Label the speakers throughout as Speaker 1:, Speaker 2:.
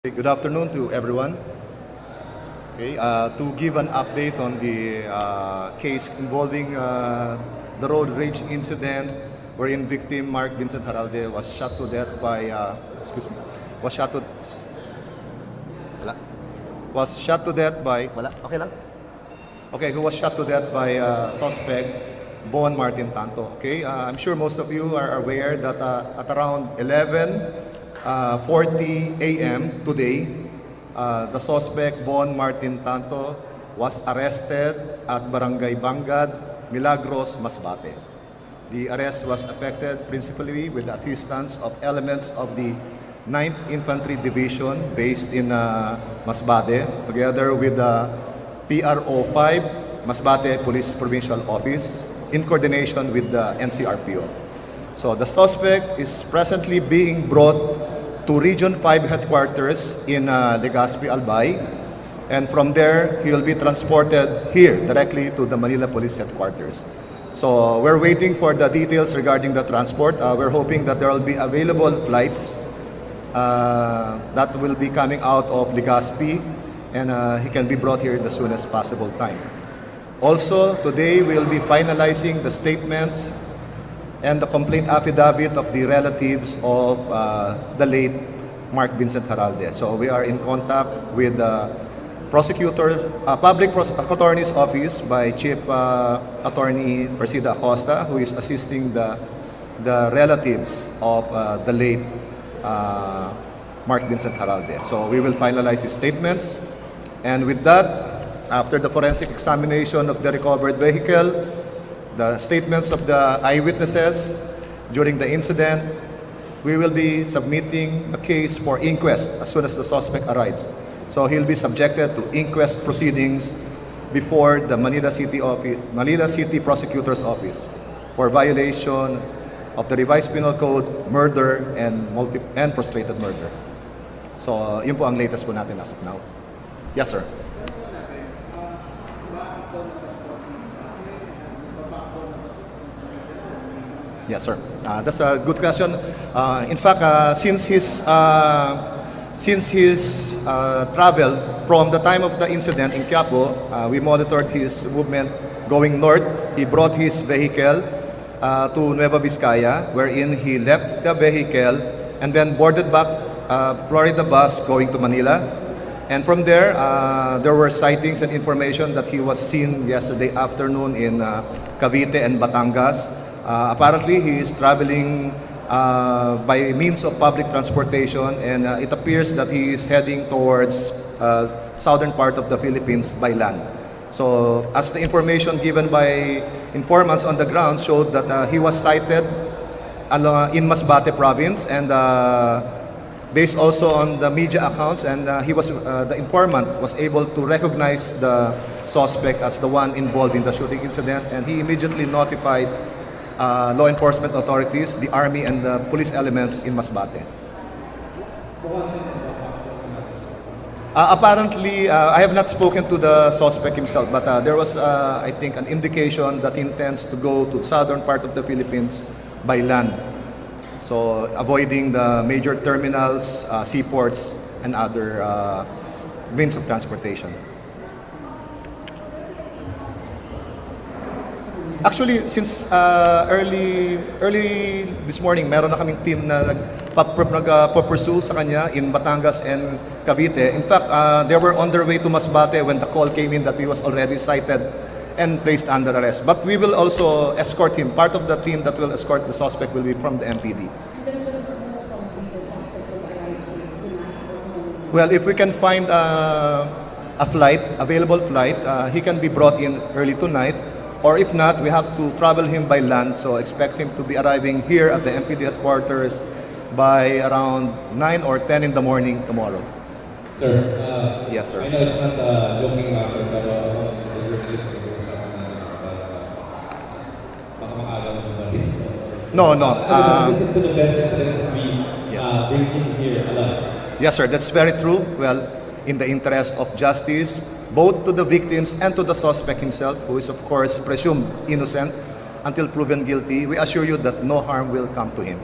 Speaker 1: Good afternoon to everyone. Okay, to give an update on the case involving the road rage incident wherein victim Mark Vincent Haralde was shot to death by who was shot to death by suspect Vhon Martin Tanto. Okay, I'm sure most of you are aware that at around 11:40 a.m. today, the suspect Vhon Martin Tanto was arrested at Barangay Bangad, Milagros, Masbate. The arrest was effected principally with the assistance of elements of the 9th Infantry Division based in Masbate, together with the PRO 5 Masbate Police Provincial Office in coordination with the NCRPO. So the suspect is presently being brought to Region 5 headquarters in Legazpi, Albay, and from there he will be transported here directly to the Manila Police Headquarters. So we're waiting for the details regarding the transport. We're hoping that there will be available flights that will be coming out of Legazpi, and he can be brought here in the soonest possible time. Also, today we'll be finalizing the statements and the complaint affidavit of the relatives of the late Mark Vincent Haralde. So we are in contact with the Public Attorney's Office by Chief Attorney Persida Acosta, who is assisting the relatives of the late Mark Vincent Haralde. So we will finalize his statements, and with that, after the forensic examination of the recovered vehicle, the statements of the eyewitnesses during the incident, we will be submitting a case for inquest as soon as the suspect arrives. So he'll be subjected to inquest proceedings before the Manila City Prosecutor's Office for violation of the revised penal code, murder, and prostrated murder. So yun po ang latest po natin as of now. Yes, sir. Yes, sir. That's a good question. In fact, since his travel from the time of the incident in Quiapo, we monitored his movement going north. He brought his vehicle to Nueva Vizcaya, wherein he left the vehicle and then boarded back Florida bus going to Manila. And from there, there were sightings and information that he was seen yesterday afternoon in Cavite and Batangas. Apparently, he is traveling by means of public transportation, and it appears that he is heading towards southern part of the Philippines by land. So, as the information given by informants on the ground showed that he was sighted in Masbate province, and based also on the media accounts, and the informant was able to recognize the suspect as the one involved in the shooting incident, and he immediately notified law enforcement authorities, the army, and the police elements in Masbate. Apparently, I have not spoken to the suspect himself, but there was, I think, an indication that he intends to go to the southern part of the Philippines by land. So, avoiding the major terminals, seaports, and other means of transportation. Actually, since early this morning, meron na kaming team na nagpa-pursue sa kanya in Batangas and Cavite. In fact, they were on their way to Masbate when the call came in that he was already sighted and placed under arrest. But we will also escort him. Part of the team that will escort the suspect will be from the MPD. Well, if we can find a available flight, he can be brought in early tonight. Or if not, we have to travel him by land, so expect him to be arriving here at the MPD headquarters by around 9 or 10 in the morning tomorrow.
Speaker 2: Sir,
Speaker 1: yes, sir.
Speaker 2: I know it's not a joking matter, pero reservist
Speaker 1: No.
Speaker 2: This is to the best interest that we bring him here alive.
Speaker 1: Yes, sir, that's very true. Well, in the interest of justice, both to the victims and to the suspect himself, who is of course presumed innocent until proven guilty, we assure you that no harm will come to him.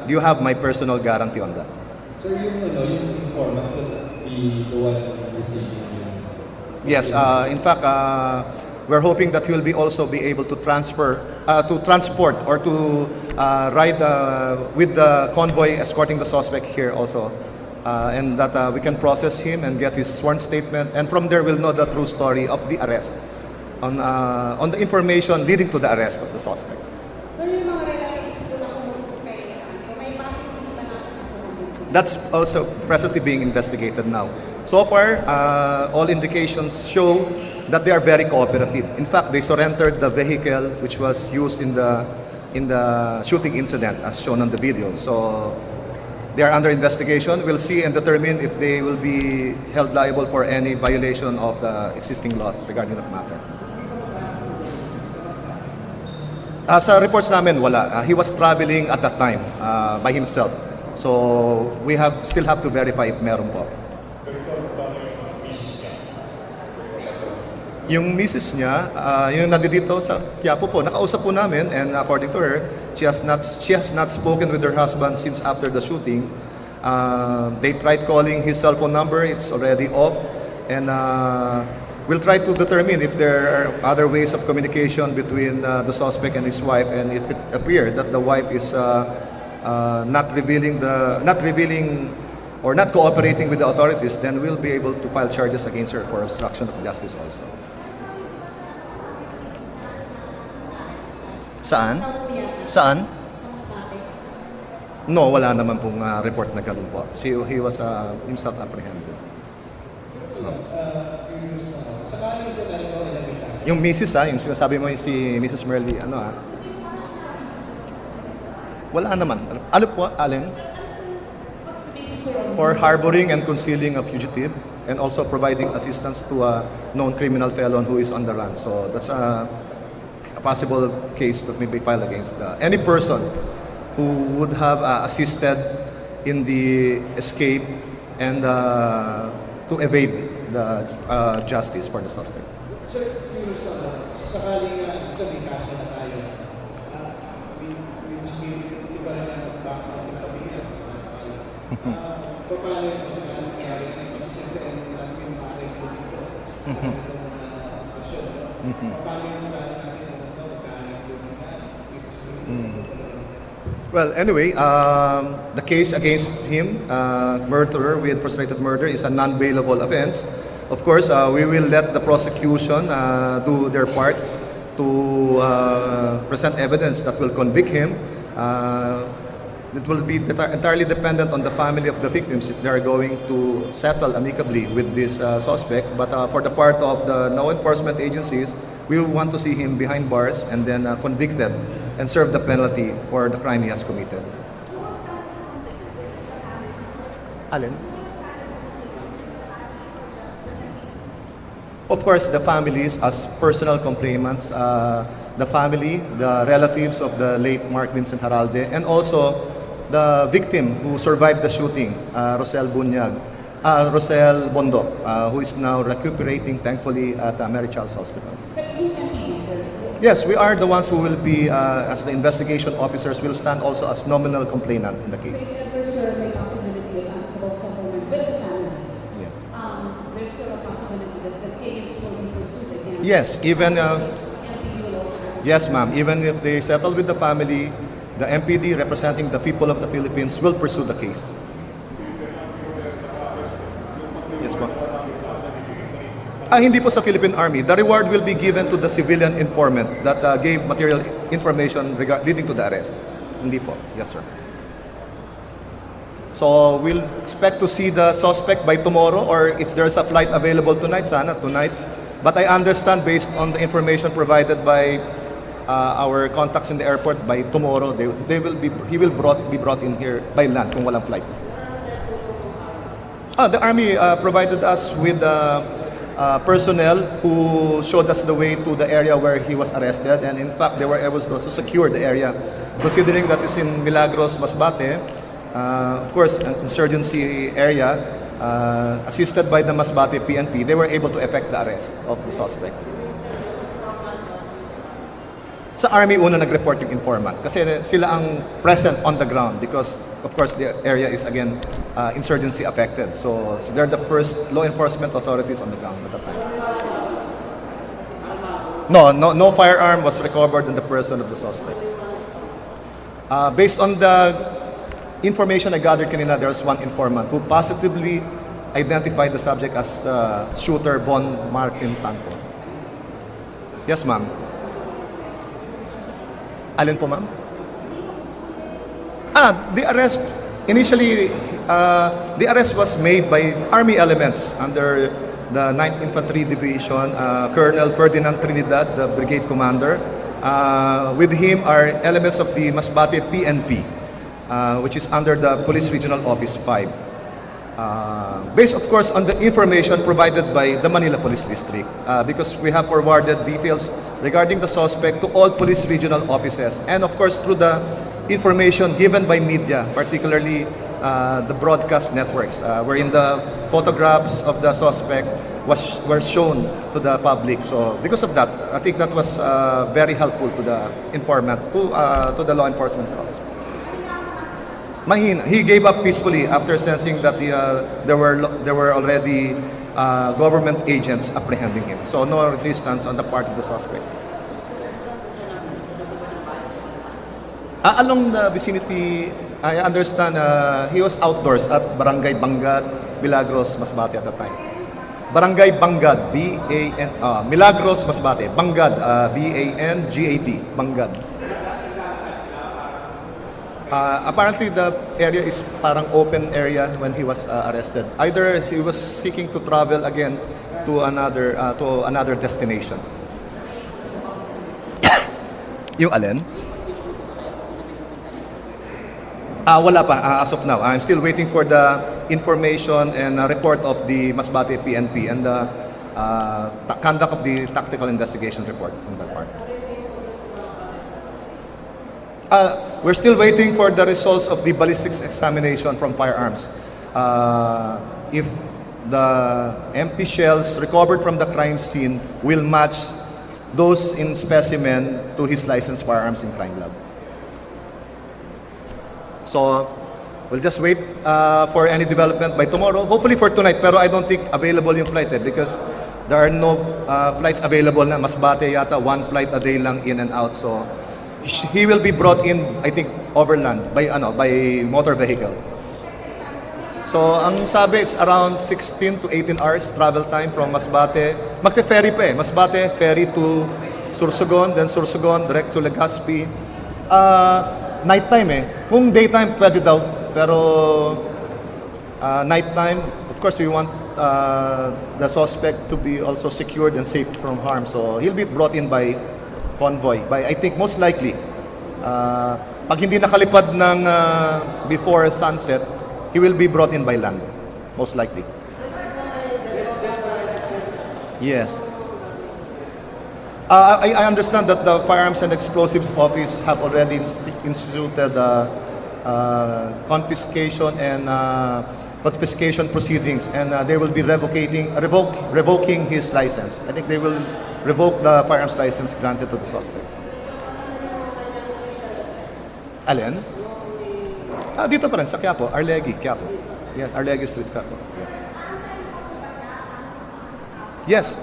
Speaker 1: You have my personal guarantee on that.
Speaker 2: Sir, yung informant be the one receiving
Speaker 1: Yes, in fact, we're hoping that he will also be able to transport or to ride with the convoy escorting the suspect here also. And that we can process him and get his sworn statement, and from there we'll know the true story of the arrest on the information leading to the arrest of the suspect.
Speaker 3: Sir, yung mga relatives ko na kumukulong kay Tanto, may positive ba na kasunod?
Speaker 1: That's also presently being investigated now. So far, all indications show that they are very cooperative. In fact, they surrendered the vehicle which was used in the shooting incident as shown on the video. So they are under investigation. We'll see and determine if they will be held liable for any violation of the existing laws regarding that matter. Sa reports namin, wala. He was traveling at that time by himself. So we still have to verify if meron po. Yung misis niya, yung nandito sa Quiapo po, nakausap po namin, and according to her, she has not spoken with her husband since after the shooting. They tried calling his cell phone number, it's already off, and we'll try to determine if there are other ways of communication between the suspect and his wife, and if it appears that the wife is not revealing or not cooperating with the authorities, then we'll be able to file charges against her for obstruction of justice also. Saan? Saan?
Speaker 3: Sa Masbate.
Speaker 1: No, wala naman pong report na ganun po. He was himself apprehended. Yes, ma'am. Yung Mrs. Yung sinasabi mo yung si Mrs. Merly, wala naman. Ano po, Allen? For harboring and concealing a fugitive, and also providing assistance to a known criminal felon who is on the run. So that's a possible case that may be filed against any person who would have assisted in the escape and to evade the justice for the suspect.
Speaker 4: Sir, curious lang, sakaling ito may kaso na tayo, iba na lang ang pamilya, paano yung sakaling nangyari na yung siyempre ang last yung maaari ko dito, itong kasyon, paano yung natin ito, magkano yung
Speaker 1: Well, anyway, the case against him, murder with frustrated murder, is a non-bailable offense. Of course, we will let the prosecution do their part to present evidence that will convict him. It will be entirely dependent on the family of the victims if they are going to settle amicably with this suspect. But for the part of the law enforcement agencies, we will want to see him behind bars and then convicted and serve the penalty for the crime he has committed. Allen? Of course, the families as personal complainants, the family, the relatives of the late Mark Vincent Haralde, and also the victim who survived the shooting, Rosel Bondo, who is now recuperating, thankfully, at Mary Child's Hospital.
Speaker 3: But you can be, sir.
Speaker 1: Yes, we are the ones who will be, as the investigation officers, will stand also as nominal complainant in the case.
Speaker 3: If you ever serve a possibility of amicable settlement with the family,
Speaker 1: Yes.
Speaker 3: there's still a possibility that the case will be pursued again.
Speaker 1: Yes, even,
Speaker 3: MPD will also.
Speaker 1: yes, ma'am, even if they settle with the family, the MPD representing the people of the Philippines will pursue the case. Yes, po. Hindi po sa Philippine Army. The reward will be given to the civilian informant that gave material information leading to the arrest. Hindi po. Yes, sir. So, we'll expect to see the suspect by tomorrow, or if there's a flight available tonight, sana tonight. But I understand, based on the information provided by our contacts in the airport, by tomorrow, he will be brought in here by land kung walang flight. The Army provided us with personnel who showed us the way to the area where he was arrested, and in fact they were able to secure the area, considering that it's in Milagros, Masbate, of course an insurgency area, assisted by the Masbate PNP. They were able to effect the arrest of the suspect. Sa Army una nag-report yung informant kasi sila ang present on the ground because of course the area is again insurgency affected. So they're the first law enforcement authorities on the ground at the time. No firearm was recovered in the person of the suspect. Based on the information I gathered kanina, there was one informant who positively identified the subject as the shooter Vhon Martin Tanto. Yes, ma'am. Alin po, ma'am? The arrest, initially, the arrest was made by Army elements under the 9th Infantry Division, Colonel Ferdinand Trinidad, the brigade commander. With him are elements of the Masbate PNP, which is under the Police Regional Office 5. Based, of course, on the information provided by the Manila Police District, because we have forwarded details regarding the suspect to all police regional offices, and of course through the information given by media, particularly the broadcast networks, wherein the photographs of the suspect were shown to the public. So because of that, I think that was very helpful to the informant, to the law enforcement cause. Mahina. He gave up peacefully after sensing that there were already government agents apprehending him. So no resistance on the part of the suspect. Along the vicinity, I understand he was outdoors at Barangay Bangad, Milagros, Masbate at the time. Barangay Bangad, B-A-N, Milagros, Masbate. Bangad, B-A-N-G-A-D, Bangad. Apparently, the area is parang open area when he was arrested. Either he was seeking to travel again to another destination. Yung alin? Wala pa as of now. I'm still waiting for the information and report of the Masbate PNP and the conduct of the tactical investigation report on that part. We're still waiting for the results of the ballistics examination from firearms. If the empty shells recovered from the crime scene will match those in specimen to his licensed firearms in crime lab. So we'll just wait for any development by tomorrow. Hopefully for tonight, pero I don't think available yung flight because there are no flights available na. Masbate yata, one flight a day lang in and out. So he will be brought in, I think, overland by motor vehicle. So ang sabi, it's around 16 to 18 hours travel time from Masbate. Magte-ferry pa eh. Masbate, ferry to Sursogon, then Sursogon, direct to Legazpi. Nighttime eh. Kung daytime, pwede daw. Pero nighttime, of course, we want the suspect to be also secured and safe from harm. So he'll be brought in by convoy, by I think most likely pag hindi nakalipad ng before sunset, he will be brought in by land, most likely. Yes. I understand that the Firearms and Explosives Office have already instituted confiscation and confiscation proceedings, and they will be revoking his license. I think they will revoke the firearms license granted to the suspect. Alin? Dito pa rin, sa Quiapo, Arlegui, Quiapo. Yes, Arlegui Street, Quiapo. Yes. Yes.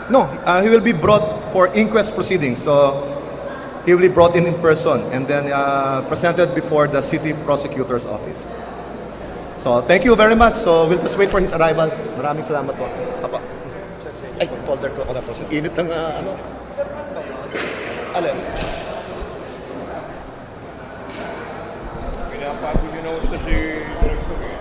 Speaker 1: No, he will be brought for inquest proceedings. So he will be brought in person and then presented before the city prosecutor's office. So thank you very much. So we'll just wait for his arrival. Maraming salamat po. Papa. Ay, folder ko. Init ng alin?
Speaker 5: Pinapagod din ako ito si Director eh.